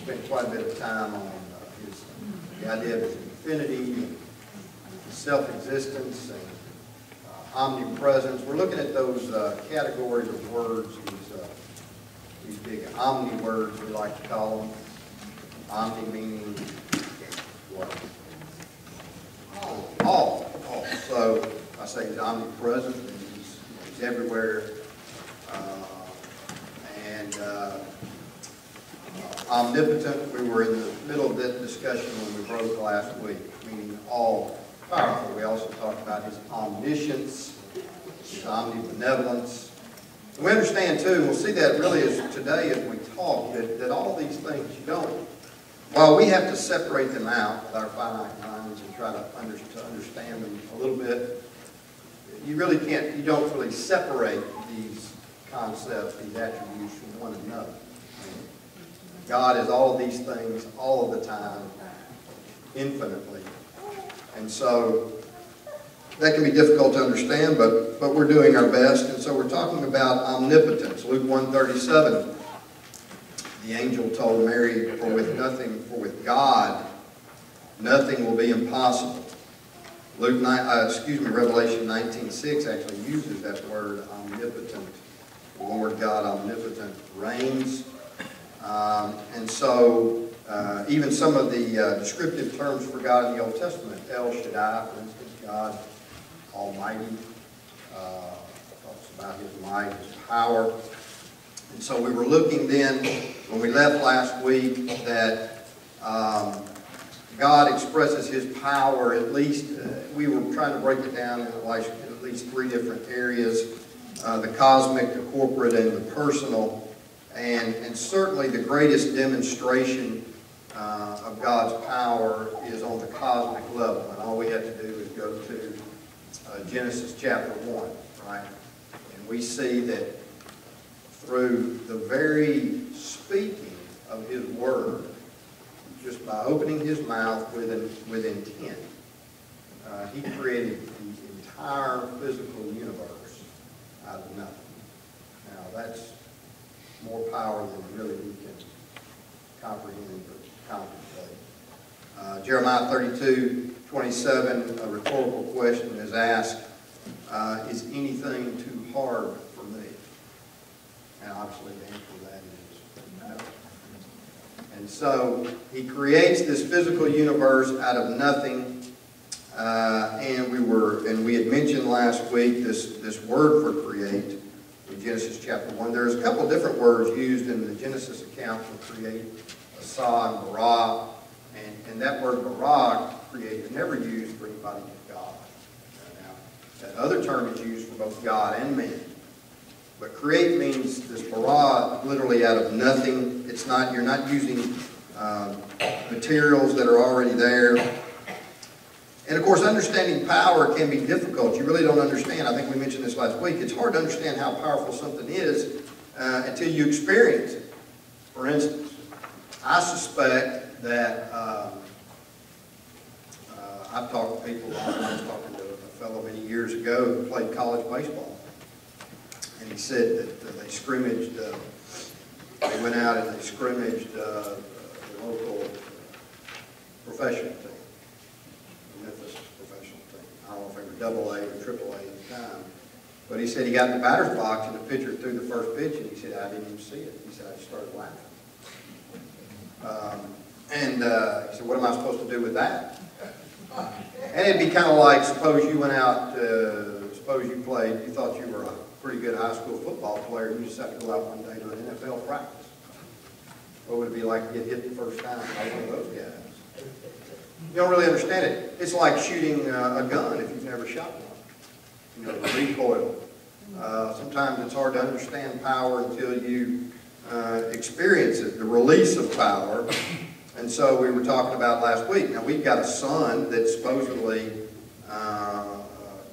spent quite a bit of time on the idea of his infinity, and his self-existence, and omnipresence. We're looking at those categories of words, these big omni words we like to call them. Omni meaning what? All. So I say he's omnipresent, and he's everywhere. Omnipotent, we were in the middle of that discussion when we broke last week, meaning all powerful. We also talked about his omniscience, his omnibenevolence. And we understand too, and we'll see that really as today as we talk, that all these things you don't, while we have to separate them out with our finite minds and try to understand them a little bit, you really can't, you don't really separate these concepts, these attributes from one another. God is all of these things all of the time, infinitely. And so that can be difficult to understand, but we're doing our best. And so we're talking about omnipotence. Luke 1:37, the angel told Mary, for with God, nothing will be impossible. Revelation 19:6 actually uses that word omnipotent. The Lord God omnipotent reigns. And so even some of the descriptive terms for God in the Old Testament, El Shaddai, for instance, God Almighty, talks about His might, His power. And so we were looking then, when we left last week, that God expresses His power, at least, we were trying to break it down in at least three different areas, the cosmic, the corporate, and the personal. And certainly the greatest demonstration of God's power is on the cosmic level. And all we have to do is go to Genesis chapter 1, right? And we see that through the very speaking of His Word, just by opening His mouth with intent, He created the entire physical universe out of nothing. Now that's more power than really we can comprehend or contemplate. Jeremiah 32:27, a rhetorical question is asked, is anything too hard for me? And obviously the answer to that is no. And so He creates this physical universe out of nothing. And we had mentioned last week this word for create. In Genesis chapter 1, there's a couple different words used in the Genesis account for create, asa and bara, and that word bara, create, is never used for anybody but God. Now, that other term is used for both God and man. But create means this bara, literally out of nothing. It's not, you're not using materials that are already there. And of course, understanding power can be difficult. You really don't understand. I think we mentioned this last week. It's hard to understand how powerful something is until you experience it. For instance, I suspect that I've talked to people. I was talking to a fellow many years ago who played college baseball, and he said that they scrimmaged. They went out and they scrimmaged the local professional team. Memphis professional team. I don't know if they were AA or AAA at the time. But he said he got in the batter's box and the pitcher threw the first pitch and he said, I didn't even see it. He said, I just started laughing. He said, what am I supposed to do with that? And it'd be kind of like, suppose you went out, suppose you played, you thought you were a pretty good high school football player and you just have to go out one day to an NFL practice. What would it be like to get hit the first time by one of those guys? You don't really understand it. It's like shooting a gun if you've never shot one. You know, the recoil. Sometimes it's hard to understand power until you experience it, the release of power. And so we were talking about last week. Now we've got a sun that's supposedly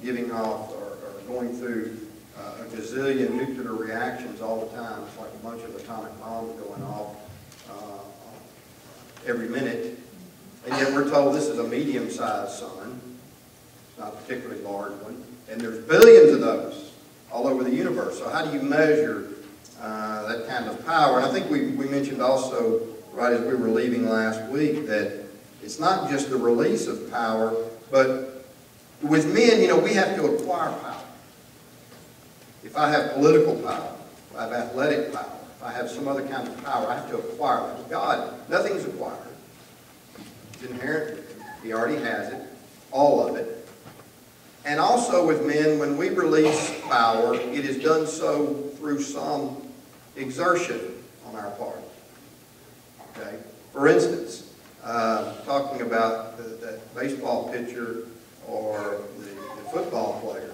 giving off or going through a gazillion nuclear reactions all the time. It's like a bunch of atomic bombs going off every minute. And yet we're told this is a medium-sized sun. It's not a particularly large one. And there's billions of those all over the universe. So how do you measure that kind of power? And I think we mentioned also right as we were leaving last week, that it's not just the release of power, but with men, we have to acquire power. If I have political power, if I have athletic power, if I have some other kind of power, I have to acquire it. With God, nothing's acquired. It's inherent. He already has it, all of it. And also with men, when we release power, it is done so through some exertion on our part. Okay? For instance, talking about that baseball pitcher or the football player,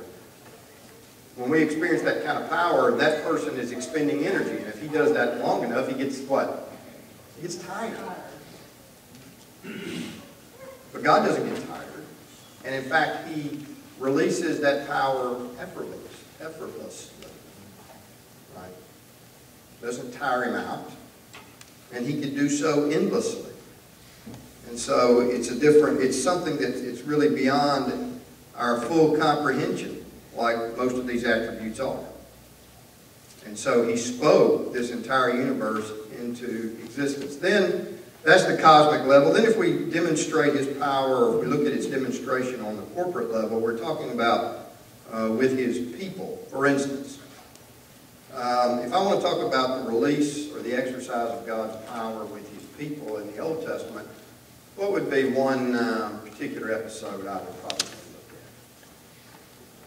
when we experience that kind of power, that person is expending energy. And if he does that long enough, he gets what? He gets tired. But God doesn't get tired. And in fact, He releases that power effortlessly. Right? Doesn't tire Him out. And He can do so endlessly. And so it's something that it's really beyond our full comprehension, like most of these attributes are. And so He spoke this entire universe into existence. Then, that's the cosmic level. Then if we demonstrate His power, or we look at its demonstration on the corporate level, we're talking about with His people. For instance, if I want to talk about the release or the exercise of God's power with His people in the Old Testament, what would be one particular episode I would probably look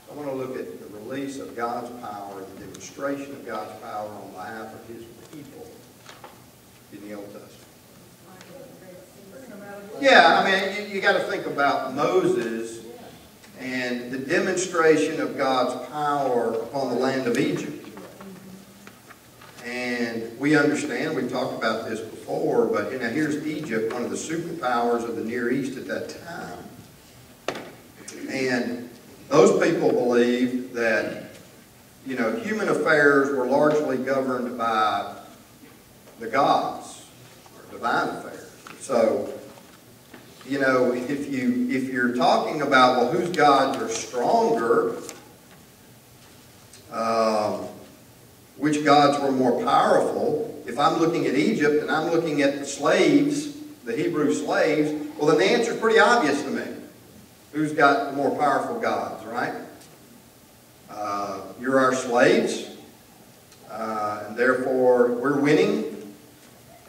at? I want to look at the release of God's power, the demonstration of God's power on behalf of His people in the Old Testament. Yeah, I mean, you got to think about Moses and the demonstration of God's power upon the land of Egypt. And we understand, we've talked about this before, but here's Egypt, one of the superpowers of the Near East at that time. And those people believed that, human affairs were largely governed by the gods, or divine affairs. So, if you're talking about, well, whose gods are stronger, which gods were more powerful, if I'm looking at Egypt and I'm looking at the slaves, the Hebrew slaves, well, then the answer's pretty obvious to me. Who's got the more powerful gods, right? You're our slaves, and therefore we're winning.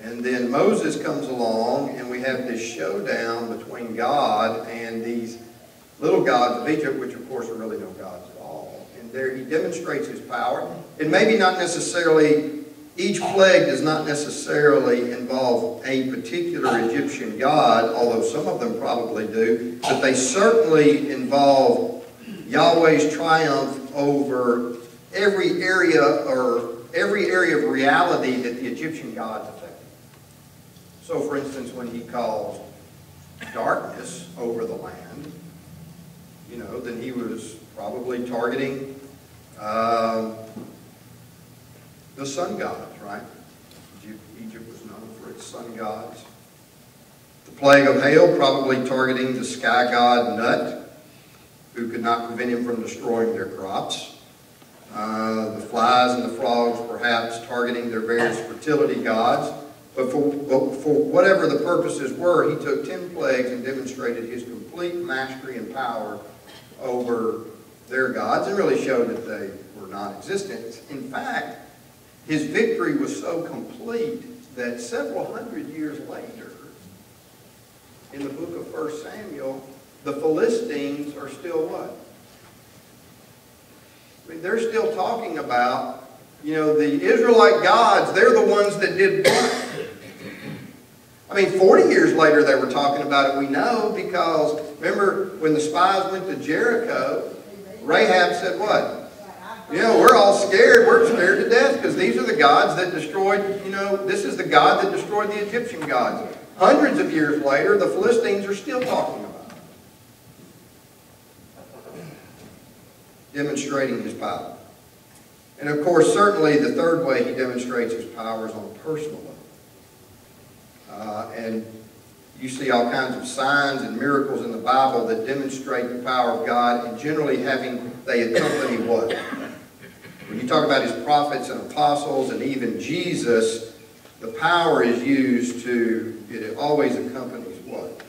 And then Moses comes along, and we have this showdown between God and these little gods of Egypt, which of course are really no gods at all. And there He demonstrates His power. And maybe not necessarily, each plague does not necessarily involve a particular Egyptian god, although some of them probably do, but they certainly involve Yahweh's triumph over every area of reality that the Egyptian gods affected. So, for instance, when He calls darkness over the land, then He was probably targeting the sun gods, right? Egypt was known for its sun gods. The plague of hail probably targeting the sky god Nut, who could not prevent him from destroying their crops. The flies and the frogs perhaps targeting their various fertility gods. But for whatever the purposes were, He took 10 plagues and demonstrated His complete mastery and power over their gods and really showed that they were non-existent. In fact, His victory was so complete that several hundred years later, in the book of 1 Samuel, the Philistines are still what? I mean, they're still talking about, the Israelite gods, they're the ones that did what? I mean, 40 years later they were talking about it, we know, because remember when the spies went to Jericho, Rahab said what? We're all scared. We're scared to death because these are the gods that destroyed, this is the God that destroyed the Egyptian gods. Hundreds of years later, the Philistines are still talking about it. Demonstrating His power. And of course, certainly the third way He demonstrates His power is on a personal level. And you see all kinds of signs and miracles in the Bible that demonstrate the power of God, and generally they accompany what? When you talk about His prophets and apostles and even Jesus, the power is used to, it always accompanies what?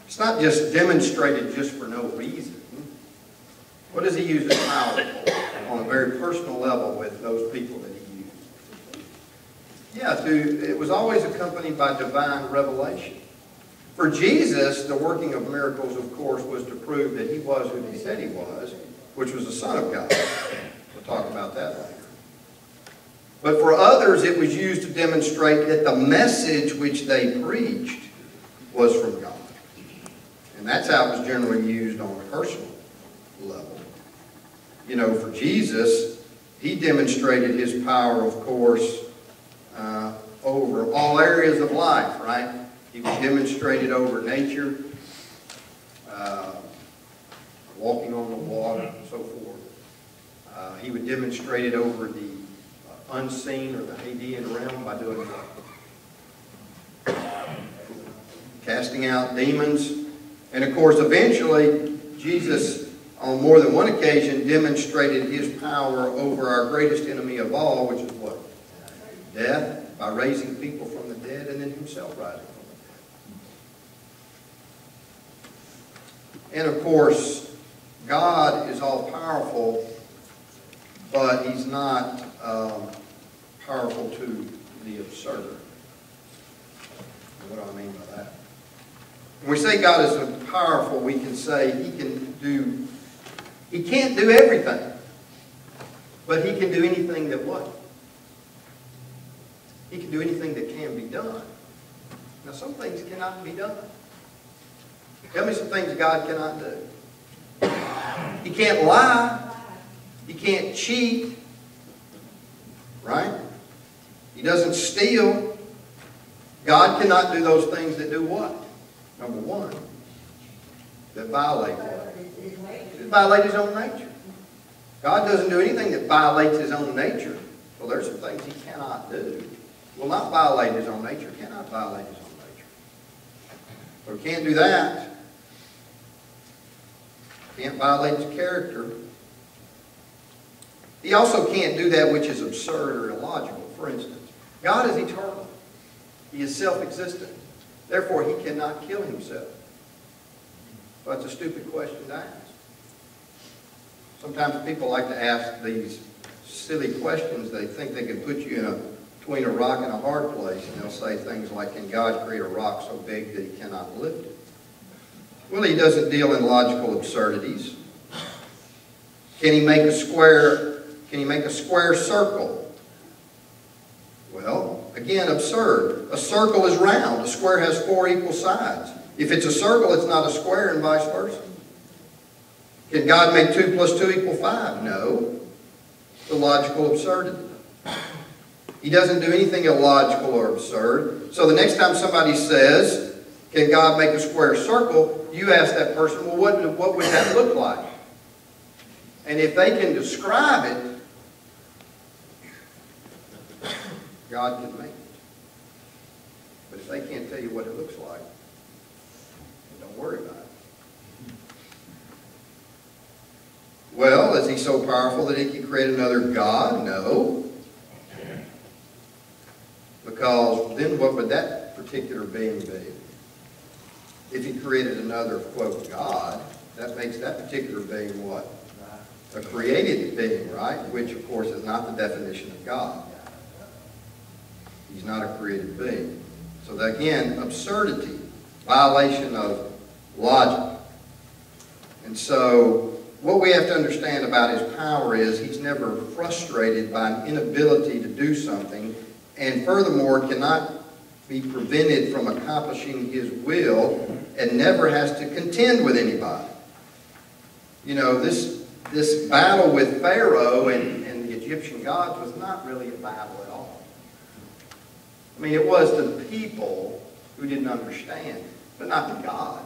It's not just demonstrated just for no reason. What does he use his power for on a very personal level with those people that he used? Yeah, it was always accompanied by divine revelation. For Jesus, the working of miracles, of course, was to prove that he was who he said he was, which was the Son of God. We'll talk about that later. But for others, it was used to demonstrate that the message which they preached was from God. And that's how it was generally used on a personal level. You know, for Jesus, he demonstrated his power, of course, over all areas of life, right? He was demonstrated over nature, walking on the water, and so forth. He would demonstrate it over the unseen or the Hadean realm by doing what? Casting out demons. And of course, eventually, Jesus, on more than one occasion, demonstrated his power over our greatest enemy of all, which is what? Death, by raising people from the dead and then himself rising from the dead. And of course, God is all-powerful, but he's not powerful to the absurd. What do I mean by that? When we say God is powerful, we can say he can't do everything, but he can do anything that what? He can do anything that can be done. Now, some things cannot be done. Tell me some things God cannot do. He can't lie. He can't cheat. Right? He doesn't steal. God cannot do those things that do what? Number one, that violate what? It violate his own nature. God doesn't do anything that violates his own nature. Well, there's some things he cannot do. Will not violate his own nature. Cannot violate his own nature. So he can't do that. Can't violate his character. He also can't do that which is absurd or illogical. For instance, God is eternal. He is self-existent. Therefore, he cannot kill himself. So that's a stupid question to ask. Sometimes people like to ask these silly questions. They think they can put you between a rock and a hard place, and they'll say things like, can God create a rock so big that he cannot lift it? Well, he doesn't deal in logical absurdities. Can he make a square circle? Well, again, absurd. A circle is round. A square has 4 equal sides. If it's a circle, it's not a square, and vice versa. Can God make 2 plus 2 equal 5? No. It's a logical absurdity. He doesn't do anything illogical or absurd. So the next time somebody says, can God make a square circle? You ask that person, well, what would that look like? And if they can describe it, God can make it. But if they can't tell you what it looks like, don't worry about it. Well, is he so powerful that he can create another God? No. Because then what would that particular being be? If he created another, quote, God, that makes that particular being what? A created being, right? Which, of course, is not the definition of God. He's not a created being. So, again, absurdity, violation of logic. And so, what we have to understand about his power is he's never frustrated by an inability to do something, and furthermore, cannot be prevented from accomplishing his will, and never has to contend with anybody. You know, this battle with Pharaoh and the Egyptian gods was not really a battle at all. I mean, it was to the people who didn't understand, but not to God.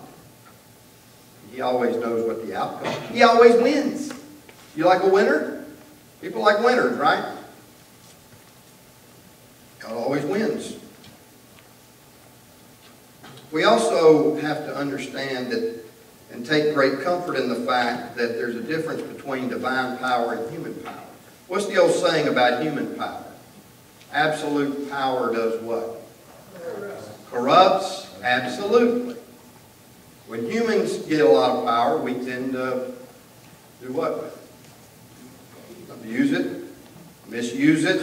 He always knows what the outcome is. He always wins. You like a winner? People like winners, right? God always wins. We also have to understand that and take great comfort in the fact that there's a difference between divine power and human power. What's the old saying about human power? Absolute power does what? Corrupts. Absolutely. When humans get a lot of power, we tend to do what with it? Abuse it, misuse it.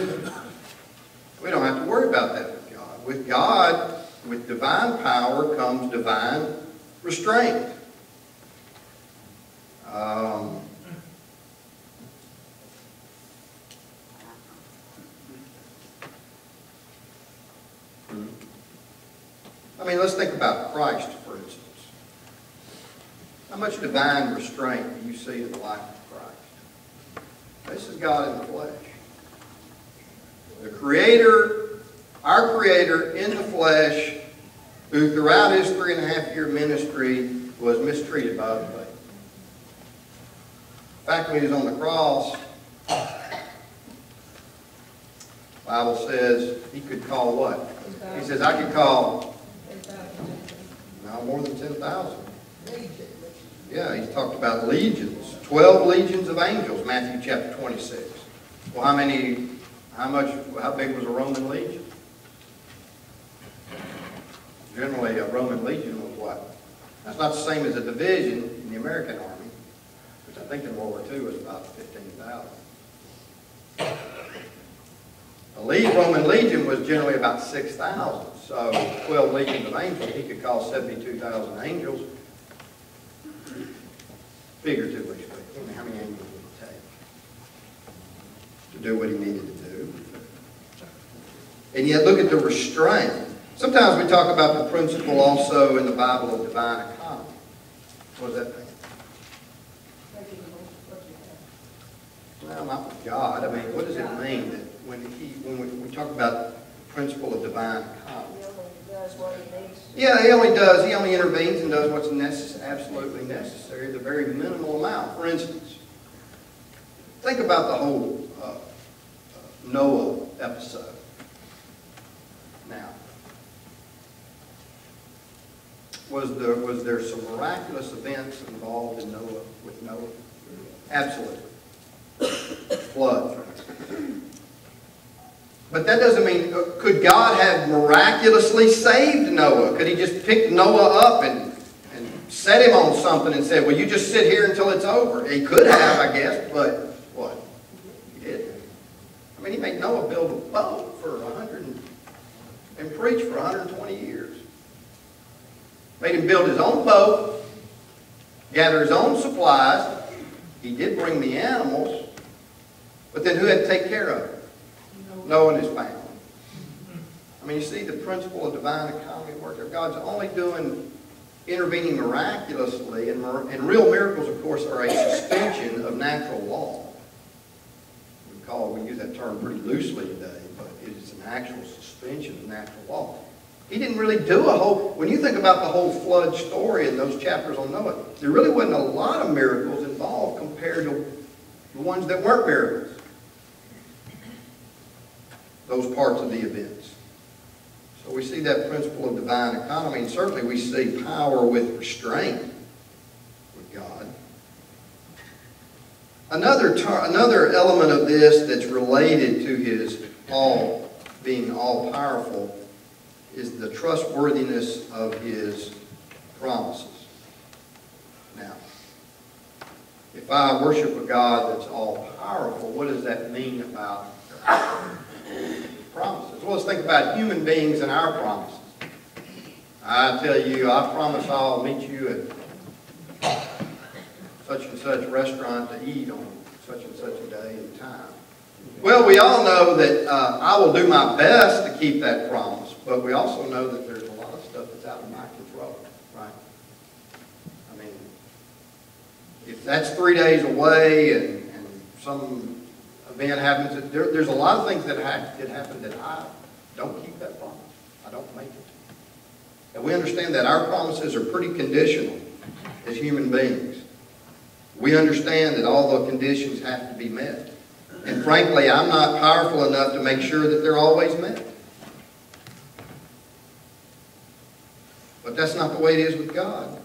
We don't have to worry about that with God. With God, with divine power comes divine restraint. I mean, let's think about Christ, for instance. How much divine restraint do you see in the life of Christ? This is God in the flesh. The Creator, our Creator in the flesh, who throughout his 3.5-year ministry was mistreated by other people. In fact, when he was on the cross, the Bible says he could call what? He says, I could call more than 10,000. Yeah, he's talked about legions. 12 legions of angels, Matthew chapter 26. Well, how big was a Roman legion? Generally, a Roman legion was what? That's not the same as a division in the American Army, which I think in World War II was about 15,000. A Roman legion was generally about 6,000. So 12 legions of angels, he could call 72,000 angels. Figuratively speaking, how many angels would it take to do what he needed to do? And yet look at the restraint. Sometimes we talk about the principle also in the Bible of divine economy. What does that mean? Well, not with God. I mean, what does it mean that when we talk about the principle of divine economy? He only does what he needs. Yeah, he only does. He only intervenes and does what's absolutely necessary, the very minimal amount. For instance, think about the whole Noah episode. Now, was there some miraculous events involved in with Noah? Absolutely. Flood. But that doesn't mean, could God have miraculously saved Noah? Could he just pick Noah up and set him on something and say, well, you just sit here until it's over? He could have, I guess, but what? He didn't. I mean, he made Noah build a boat for 100 and preach for 120 years. Made him build his own boat, gather his own supplies. He did bring the animals, but then who had to take care of it? Noah and his family. I mean, you see the principle of divine economy work there. God's only intervening miraculously, and real miracles, of course, are a suspension of natural law. We use that term pretty loosely today, but it is an actual suspension of natural law. He didn't really do when you think about the whole flood story in those chapters on Noah, there really wasn't a lot of miracles involved compared to the ones that weren't miracles. Those parts of the events. So we see that principle of divine economy, and certainly we see power with restraint with God. Another element of this that's related to his being all-powerful is the trustworthiness of his promises. Now, if I worship a God that's all-powerful, what does that mean about promises? Well, let's think about human beings and our promises. I tell you, I promise I'll meet you at such and such restaurant to eat on such and such a day and time. Well, we all know that I will do my best to keep that promise, but we also know that there's a lot of stuff that's out of my control, right? I mean, if that's 3 days away and some event happens, there's a lot of things that happen that I don't keep that promise. I don't make it. And we understand that our promises are pretty conditional as human beings. We understand that all the conditions have to be met. And frankly, I'm not powerful enough to make sure that they're always met. But that's not the way it is with God.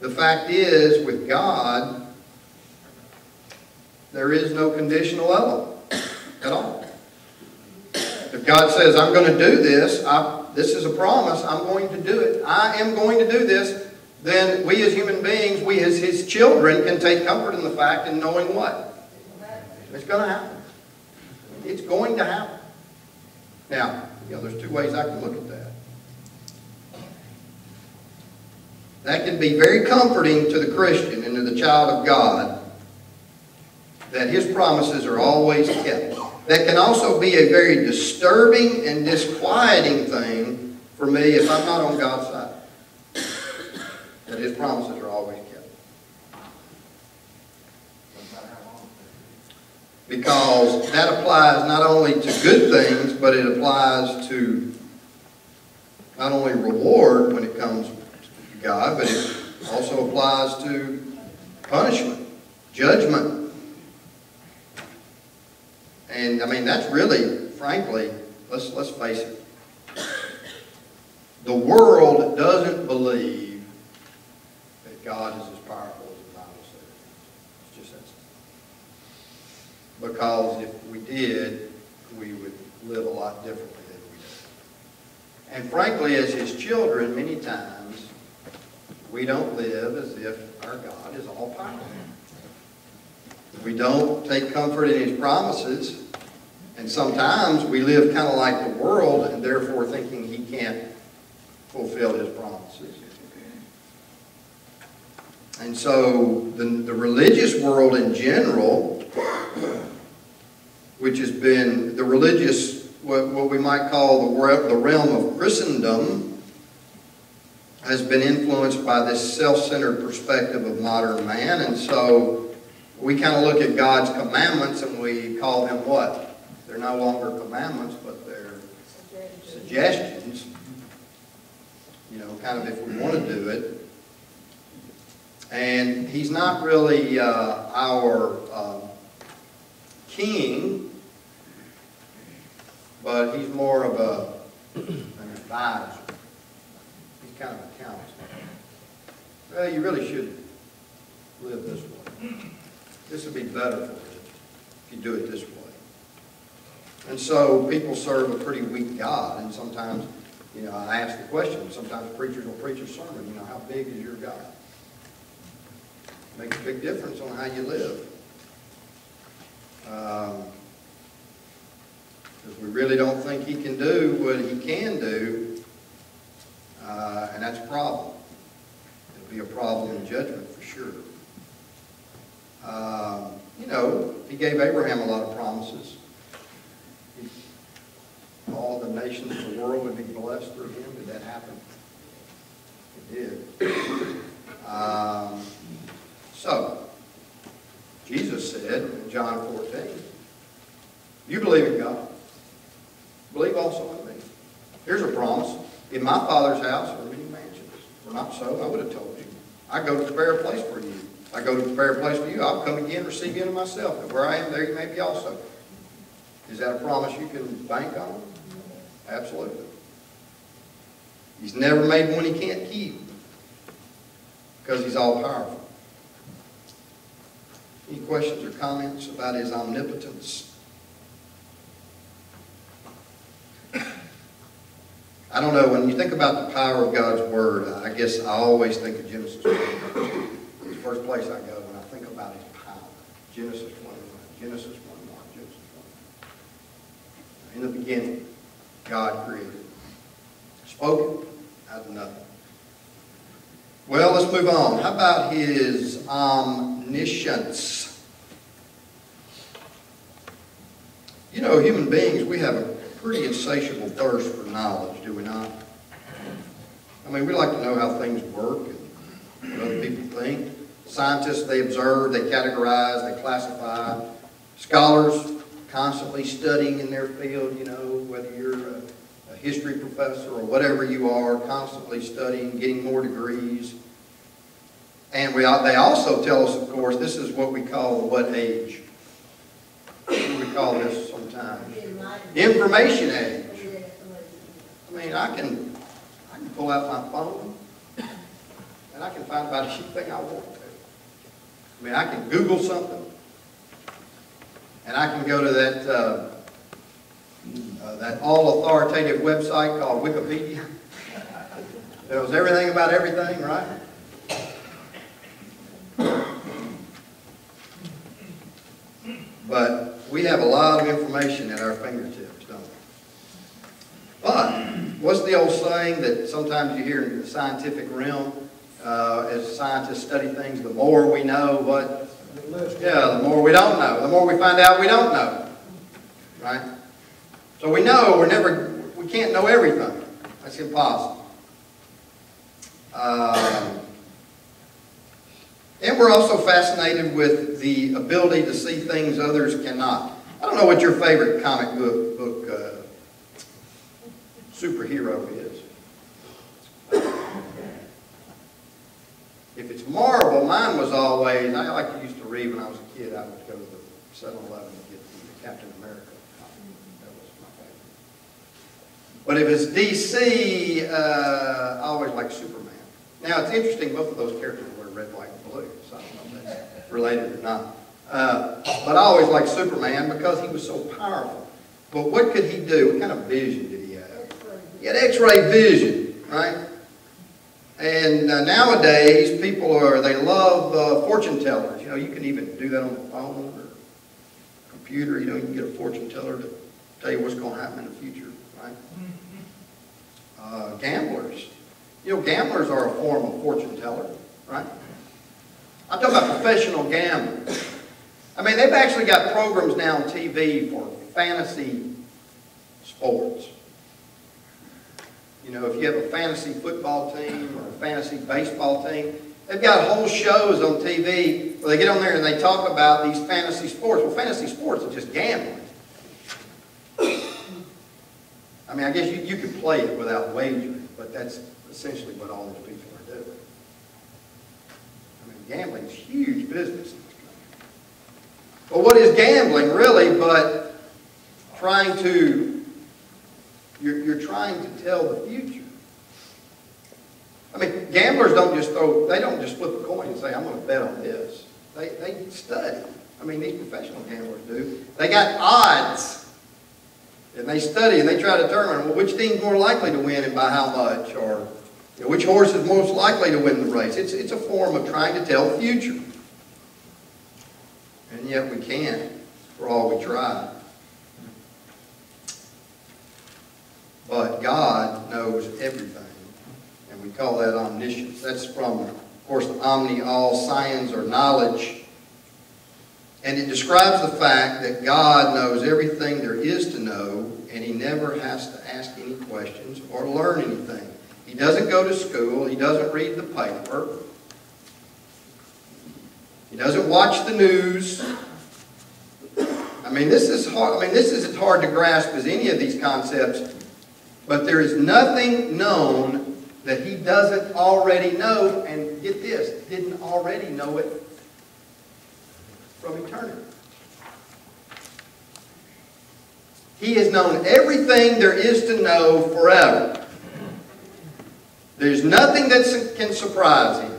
The fact is, with God, there is no conditional element at all. God says, I'm going to do this. This is a promise. I'm going to do it. I am going to do this. Then we as human beings, we as His children, can take comfort in the fact and knowing what? It's going to happen. It's going to happen. Now, there's two ways I can look at that. That can be very comforting to the Christian and to the child of God, that His promises are always kept. That can also be a very disturbing and disquieting thing for me if I'm not on God's side. That His promises are always kept. Because that applies not only to good things, but it applies to not only reward when it comes to God, but it also applies to punishment, judgment. And I mean, that's really, frankly, let's face it. The world doesn't believe that God is as powerful as the Bible says. It's just that simple. Because if we did, we would live a lot differently than we do. And frankly, as His children, many times, we don't live as if our God is all powerful. We don't take comfort in His promises. And sometimes we live kind of like the world and therefore thinking He can't fulfill His promises. And so the religious world in general, which has been the religious, what we might call the realm of Christendom, has been influenced by this self-centered perspective of modern man. And so we kind of look at God's commandments and we call them what? They're no longer commandments, but they're suggestions. Kind of if we want to do it. And He's not really our king, but He's more of an advisor. He's kind of a counselor. Well, you really should live this way. This would be better for you if you do it this way. And so people serve a pretty weak God, and sometimes, I ask the question, sometimes preachers will preach a sermon, how big is your God? Makes a big difference on how you live. Because we really don't think He can do what He can do, and that's a problem. It'll be a problem in judgment for sure. He gave Abraham a lot of promises. All the nations of the world would be blessed through him. Did that happen? It did. So, Jesus said in John 14, you believe in God. Believe also in me. Here's a promise. In my Father's house are many mansions. If not so, I would have told you. I go to prepare a place for you. I go to prepare a place for you. I'll come again and receive you unto myself. And where I am, there you may be also. Is that a promise you can bank on? Absolutely. He's never made one He can't keep. Because He's all powerful. Any questions or comments about His omnipotence? I don't know, when you think about the power of God's Word, I guess I always think of Genesis 1. It's the first place I go when I think about His power. Genesis 1:1, Genesis 1:1, Genesis 1. In the beginning, God created. Spoke it out of nothing. Well, let's move on. How about His omniscience? Human beings, we have a pretty insatiable thirst for knowledge, do we not? I mean, we like to know how things work and what other people think. Scientists, they observe, they categorize, they classify. Scholars, constantly studying in their field, whether you're a history professor or whatever you are, constantly studying, getting more degrees. And they also tell us, of course, this is what we call what age. What do we call this sometimes? Information age. I mean, I can pull out my phone and I can find about anything I want to. I mean, I can Google something and I can go to that that all-authoritative website called Wikipedia. It was everything about everything, right? But we have a lot of information at our fingertips, don't we? But what's the old saying that sometimes you hear in the scientific realm, as scientists study things, the more we know, what? Yeah, the more we don't know. The more we find out we don't know. Right? So we know we can't know everything. That's impossible. And we're also fascinated with the ability to see things others cannot. I don't know what your favorite comic book superhero is. If it's Marvel, mine was always, I like to used to read when I was a kid, I would go to the 7-Eleven to get the Captain America comic. That was my favorite. But if it's DC, I always like Superman. Now, it's interesting, both of those characters wear red, white, and blue, so I don't know if that's related or not. But I always liked Superman because he was so powerful. But what could he do? What kind of vision did he have? He had X-ray vision, right? And nowadays, they love fortune tellers. You know, you can even do that on the phone or computer. You know, you can get a fortune teller to tell you what's going to happen in the future, right? Gamblers. You know, gamblers are a form of fortune teller, right? I'm talking about professional gamblers. I mean, they've actually got programs now on TV for fantasy sports. You know, if you have a fantasy football team or a fantasy baseball team, they've got whole shows on TV where they get on there and they talk about these fantasy sports. Well, fantasy sports are just gambling. I mean, I guess you could play it without wagering, but that's essentially what all those people are doing. I mean, gambling is huge business. But what is gambling really but trying to, you're trying to tell the future. I mean, gamblers don't just flip a coin and say, I'm going to bet on this. They study. I mean, these professional gamblers do. They got odds. And they study and they try to determine, well, which team's more likely to win and by how much, or you know, which horse is most likely to win the race. It's a form of trying to tell the future. And yet we can't, for all we try. But God knows everything. And we call that omniscience. That's from, of course, the omni, all, science, or knowledge. And it describes the fact that God knows everything there is to know, and He never has to ask any questions or learn anything. He doesn't go to school. He doesn't read the paper. He doesn't watch the news. I mean, this is hard. I mean, this is as hard to grasp as any of these concepts. But there is nothing known that He doesn't already know. And get this, didn't already know it from eternity. He has known everything there is to know forever. There's nothing that can surprise Him.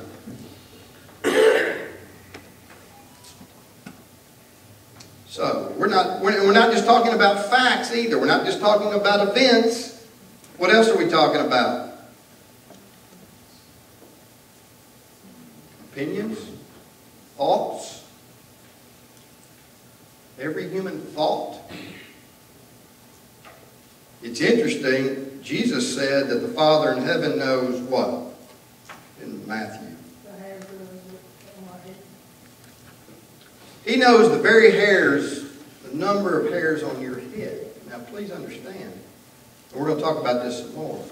So, we're not just talking about facts either. We're not just talking about events. What else are we talking about? Opinions? Thoughts? Every human thought. It's interesting, Jesus said that the Father in heaven knows what? In Matthew. He knows the very hairs, the number of hairs on your head. Now please understand, and we're going to talk about this some more.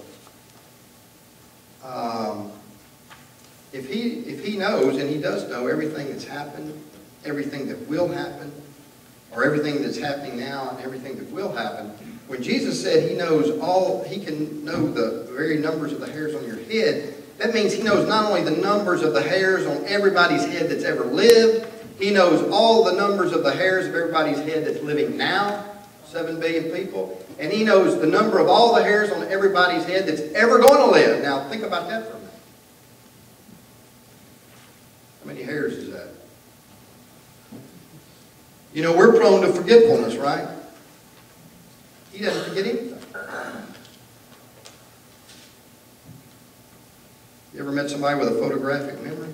If he knows, and He does know everything that's happened, everything that will happen, or everything that's happening now and everything that will happen. When Jesus said He knows all, He can know the very numbers of the hairs on your head, that means He knows not only the numbers of the hairs on everybody's head that's ever lived, He knows all the numbers of the hairs of everybody's head that's living now, 7 billion people, and He knows the number of all the hairs on everybody's head that's ever going to live. Now think about that for a minute. How many hairs is that? You know, we're prone to forgetfulness, right? He doesn't forget anything. You ever met somebody with a photographic memory?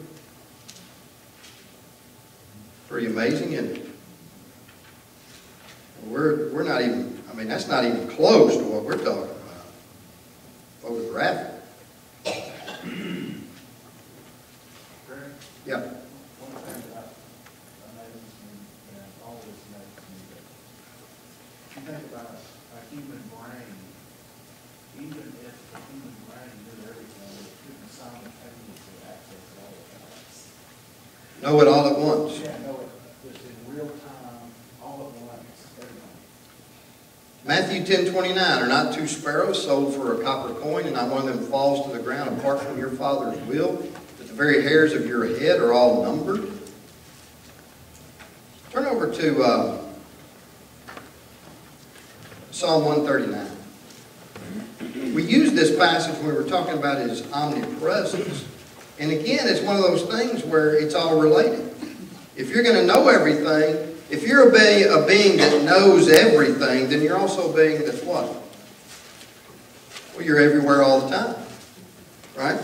Pretty amazing, isn't it? We're not even, I mean, that's not even close to what we're talking about. Photographic. Yeah. One thing that I noticed, and always noticed, that if you think about a human brain, even if the human brain knew everything, it couldn't simultaneously access all of that. Know it all at once. Yeah, know it just in real time, all at once, everything. Matthew 10:29, are not two sparrows sold for a copper coin, and not one of them falls to the ground apart from your Father's will? But the very hairs of your head are all numbered. Turn over to Psalm 139. We used this passage when we were talking about his omnipresence. And again, it's one of those things where it's all related. If you're going to know everything, if you're a being that knows everything, then you're also a being that's what? Well, you're everywhere all the time. Right?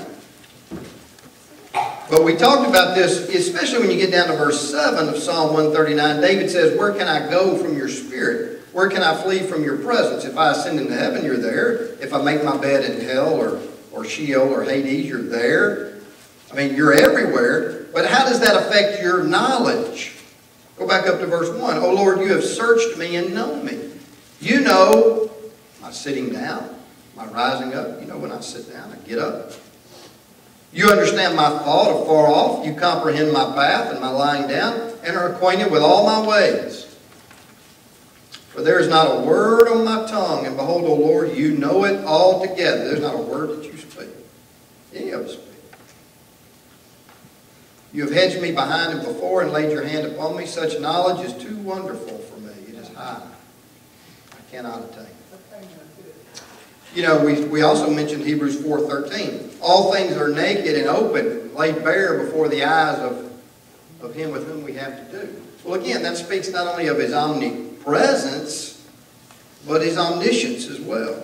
But we talked about this, especially when you get down to verse 7 of Psalm 139. David says, where can I go from your spirit? Where can I flee from your presence? If I ascend into heaven, you're there. If I make my bed in hell or Sheol or Hades, you're there. I mean, you're everywhere. But how does that affect your knowledge? Go back up to verse 1. O Lord, you have searched me and known me. You know my sitting down, my rising up. You know when I sit down, I get up. You understand my thought afar off. You comprehend my path and my lying down, and are acquainted with all my ways. For there is not a word on my tongue, and behold, O Lord, you know it altogether. There's not a word that you speak. Any of us speak. You have hedged me behind and before, and laid your hand upon me. Such knowledge is too wonderful for me. It is high. I cannot attain. You know, we also mentioned Hebrews 4:13. All things are naked and open, laid bare before the eyes of him with whom we have to do. Well, again, that speaks not only of his omnipresence, but his omniscience as well.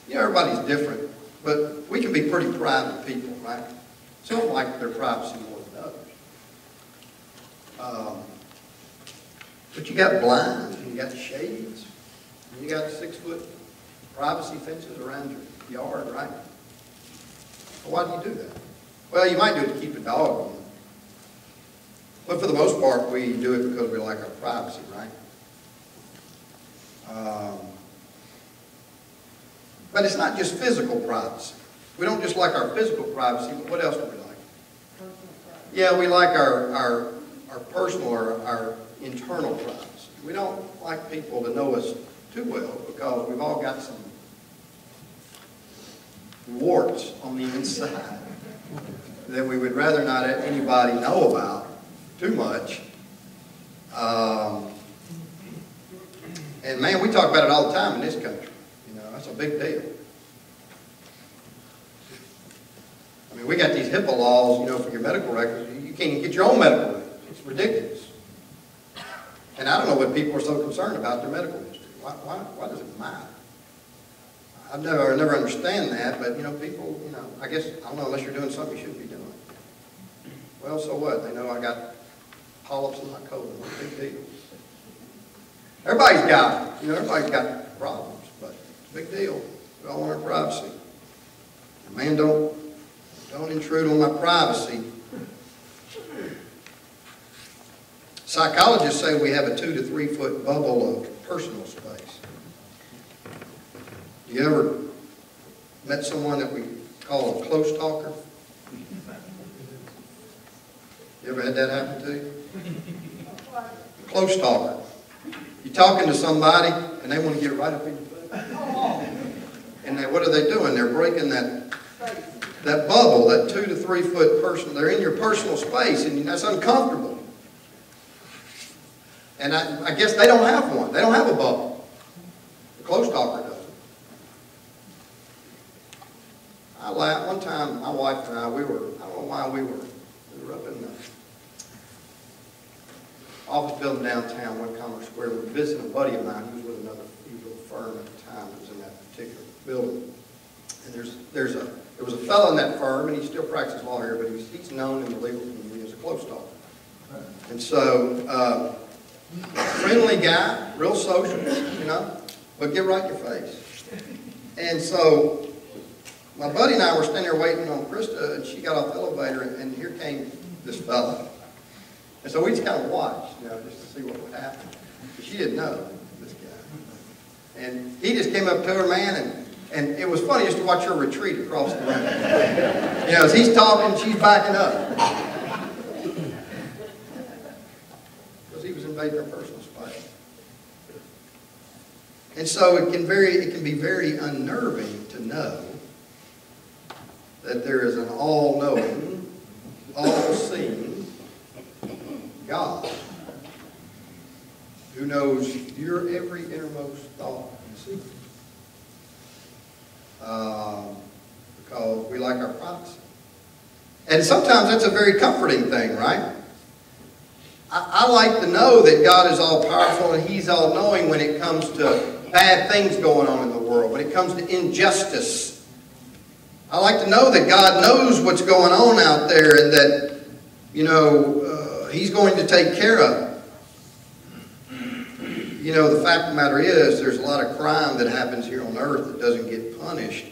You know, everybody's different, but we can be pretty private people, right? Some like their privacy more than others. But you got blinds, and you got shades, and you got 6-foot privacy fences around your yard, right? Well, why do you do that? Well, you might do it to keep a dog in. But for the most part, we do it because we like our privacy, right? But it's not just physical privacy. We don't just like our physical privacy, but what else do we like? Yeah, we like our personal or our internal privacy. We don't like people to know us too well because we've all got some warts on the inside that we would rather not let anybody know about too much. And man, we talk about it all the time in this country. You know, that's a big deal. I mean, we got these HIPAA laws, you know, for your medical records. You can't even get your own medical records. It's ridiculous. And I don't know what people are so concerned about their medical history. Why does it matter? I never understand that, but, you know, people, you know, I guess, I don't know, unless you're doing something you shouldn't be doing. Well, so what? They know I got polyps in my colon. What a big deal. Everybody's got problems, but it's a big deal. We all want our privacy. Man, don't intrude on my privacy. Psychologists say we have a 2 to 3 foot bubble of personal space. You ever met someone that we call a close talker? You ever had that happen to you? Close talker. You're talking to somebody and they want to get right up in your face. And what are they doing? They're breaking that bubble, that 2 to 3 foot personal. They're in your personal space, and that's uncomfortable. And I guess they don't have one. They don't have a bubble. The close talker doesn't. I laughed. One time, my wife and I don't know why we were up in office building downtown, One Commerce Square. We were visiting a buddy of mine. He was with a firm at the time that was in that particular building. And there was a fellow in that firm, and he still practices law here, but he's known in the legal community as a close talker. And so, friendly guy, real social, but get right in your face. And so, my buddy and I were standing there waiting on Krista, and she got off the elevator, and here came this fellow. And so we just kind of watched, just to see what would happen. But she didn't know this guy. And he just came up to her, man, and it was funny just to watch her retreat across the room. As he's talking, she's backing up. Because he was invading her personal space. And so it can be very unnerving to know that there is an all-knowing, all-seeing God who knows your every innermost thought and secret. Because we like our privacy. And sometimes that's a very comforting thing, right? I like to know that God is all-powerful and He's all-knowing when it comes to bad things going on in the world, when it comes to injustice. I like to know that God knows what's going on out there and that, He's going to take care of it. The fact of the matter is, there's a lot of crime that happens here on earth that doesn't get punished.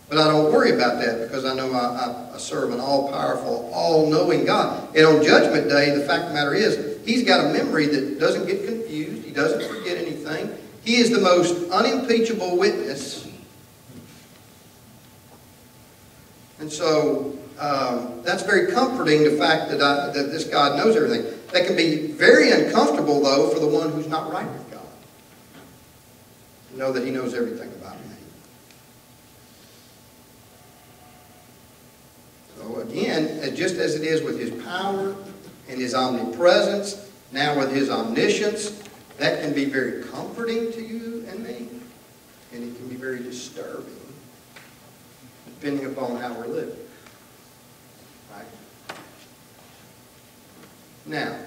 But I don't worry about that because I know I serve an all-powerful, all-knowing God. And on Judgment Day, the fact of the matter is, He's got a memory that doesn't get confused. He doesn't forget anything. He is the most unimpeachable witness. And so, that's very comforting, the fact that this God knows everything. That can be very uncomfortable, though, for the one who's not right with God. To know that He knows everything about me. So again, just as it is with His power and His omnipresence, now with His omniscience, that can be very comforting to you and me. And it can be very disturbing, depending upon how we're living. Right? Now,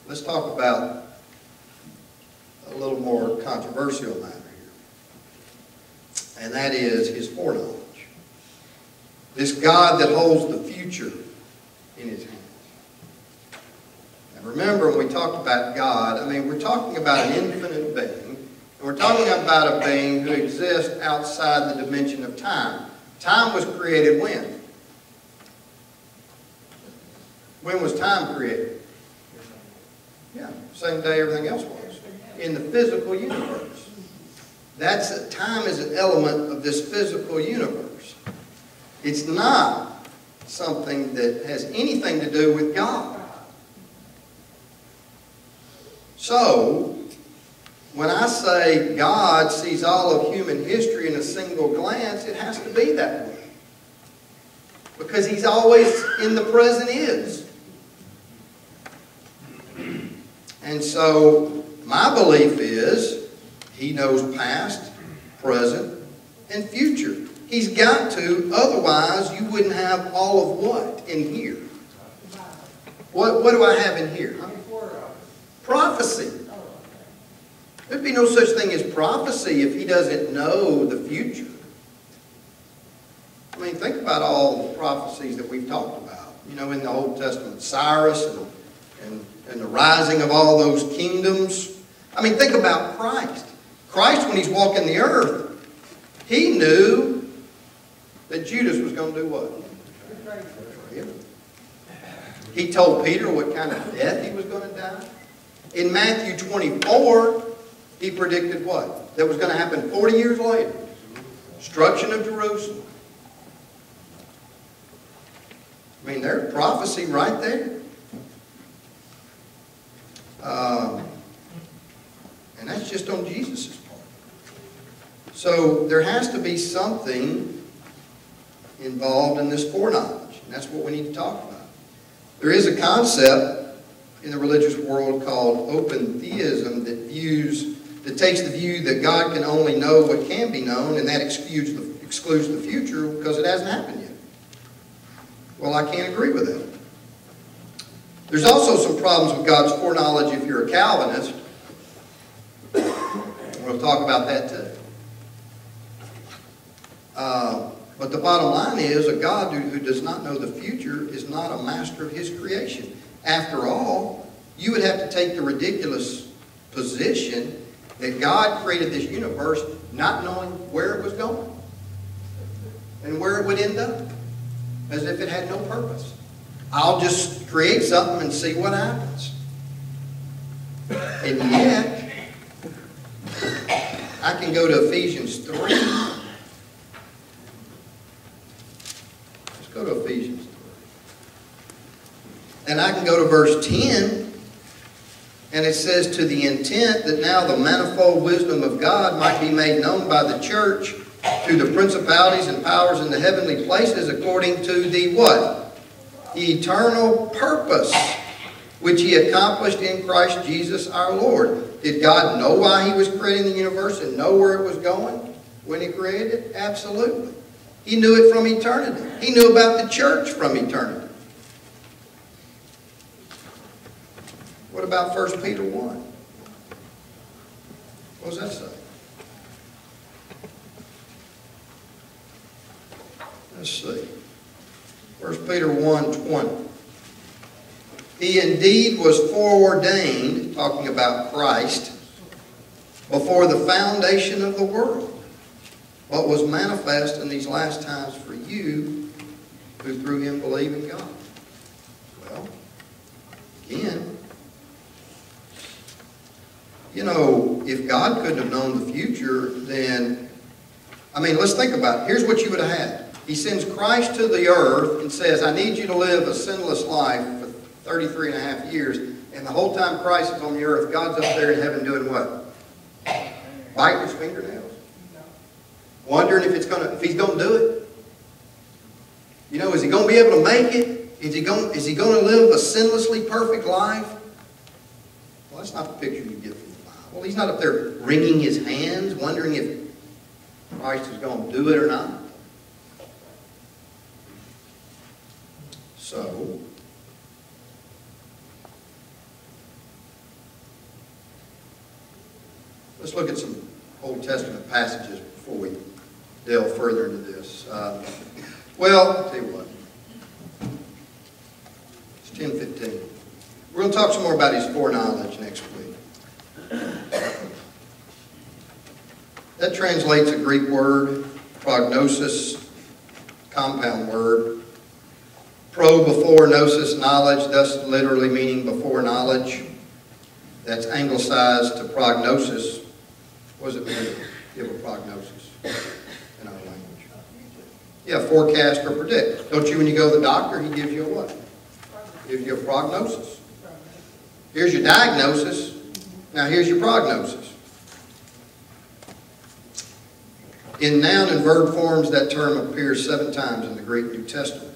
let's talk about a little more controversial matter here. And that is His foreknowledge. This God that holds the future in His hands. Now remember, when we talked about God, we're talking about an infinite being. And we're talking about a being who exists outside the dimension of time. Time was created when? When was time created? Yeah, same day everything else was. In the physical universe. Time is an element of this physical universe. It's not something that has anything to do with God. So, when I say God sees all of human history in a single glance, it has to be that way. Because He's always in the present is. And so, my belief is He knows past, present, and future. He's got to, otherwise you wouldn't have all of what in here? What do I have in here? Huh? Prophecy. There'd be no such thing as prophecy if He doesn't know the future. Think about all the prophecies that we've talked about. In the Old Testament, Cyrus and the rising of all those kingdoms. Think about Christ. Christ, when He's walking the earth, He knew that Judas was going to do what? He told Peter what kind of death he was going to die. In Matthew 24, He predicted what? That was going to happen 40 years later. Destruction of Jerusalem. There's prophecy right there. And that's just on Jesus' part. So there has to be something involved in this foreknowledge. And that's what we need to talk about. There is a concept in the religious world called open theism that takes the view that God can only know what can be known, and that excludes the future because it hasn't happened yet. Well, I can't agree with that. There's also some problems with God's foreknowledge if you're a Calvinist. We'll talk about that too. But the bottom line is, a God who does not know the future is not a master of his creation. After all, you would have to take the ridiculous position that God created this universe not knowing where it was going and where it would end up, as if it had no purpose. I'll just create something and see what happens. And yet, I can go to Ephesians 3. Let's go to Ephesians 3. And I can go to verse 10. And it says, to the intent that now the manifold wisdom of God might be made known by the church through the principalities and powers in the heavenly places, according to the what? The eternal purpose which he accomplished in Christ Jesus our Lord. Did God know why he was creating the universe and know where it was going when he created it? Absolutely. He knew it from eternity. He knew about the church from eternity. What about 1 Peter 1? What does that say? Let's see. 1 Peter 1:20. He indeed was foreordained, talking about Christ, before the foundation of the world, but was manifest in these last times for you who through him believe in God. Well, again, you know, if God couldn't have known the future, then, I mean, let's think about it. Here's what you would have had. He sends Christ to the earth and says, I need you to live a sinless life for 33 and a half years. And the whole time Christ is on the earth, God's up there in heaven doing what? Biting his fingernails. Wondering if he's going to do it. You know, is he going to be able to make it? Is he going to live a sinlessly perfect life? Well, that's not the picture you get from the Bible. Well, he's not up there wringing his hands, wondering if Christ is going to do it or not. So, let's look at some Old Testament passages before we delve further into this. Well, I'll tell you what. It's 10:15. We're going to talk some more about his foreknowledge next week. That translates a Greek word, prognosis, compound word. Pro, before, gnosis, knowledge, thus literally meaning before knowledge. That's anglicized to prognosis. What does it mean to give a prognosis in our language? Yeah, forecast or predict. Don't you, when you go to the doctor, he gives you a what? He gives you a prognosis. Here's your diagnosis. Now here's your prognosis. In noun and verb forms, that term appears 7 times in the Greek New Testament.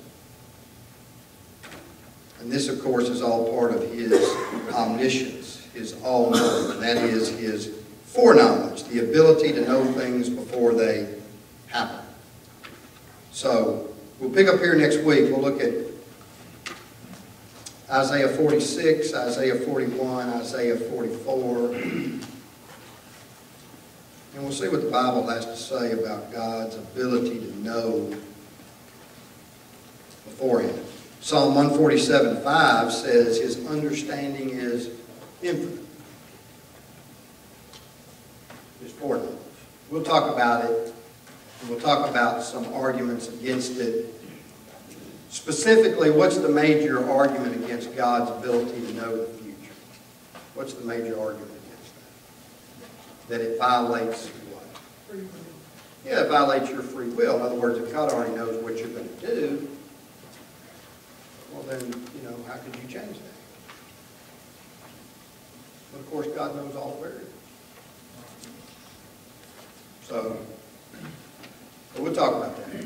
And this, of course, is all part of his omniscience, his all-knowing. And that is his foreknowledge, the ability to know things before they happen. So, we'll pick up here next week. We'll look at Isaiah 46, Isaiah 41, Isaiah 44. And we'll see what the Bible has to say about God's ability to know beforehand. Psalm 147:5 says his understanding is infinite. His foreknowledge. We'll talk about it, and we'll talk about some arguments against it. Specifically, what's the major argument against God's ability to know the future? What's the major argument against that? That it violates what? Free will. Yeah, it violates your free will. In other words, if God already knows what you're going to do, well then, you know, how could you change that? But of course, God knows all the variables. So we'll talk about that.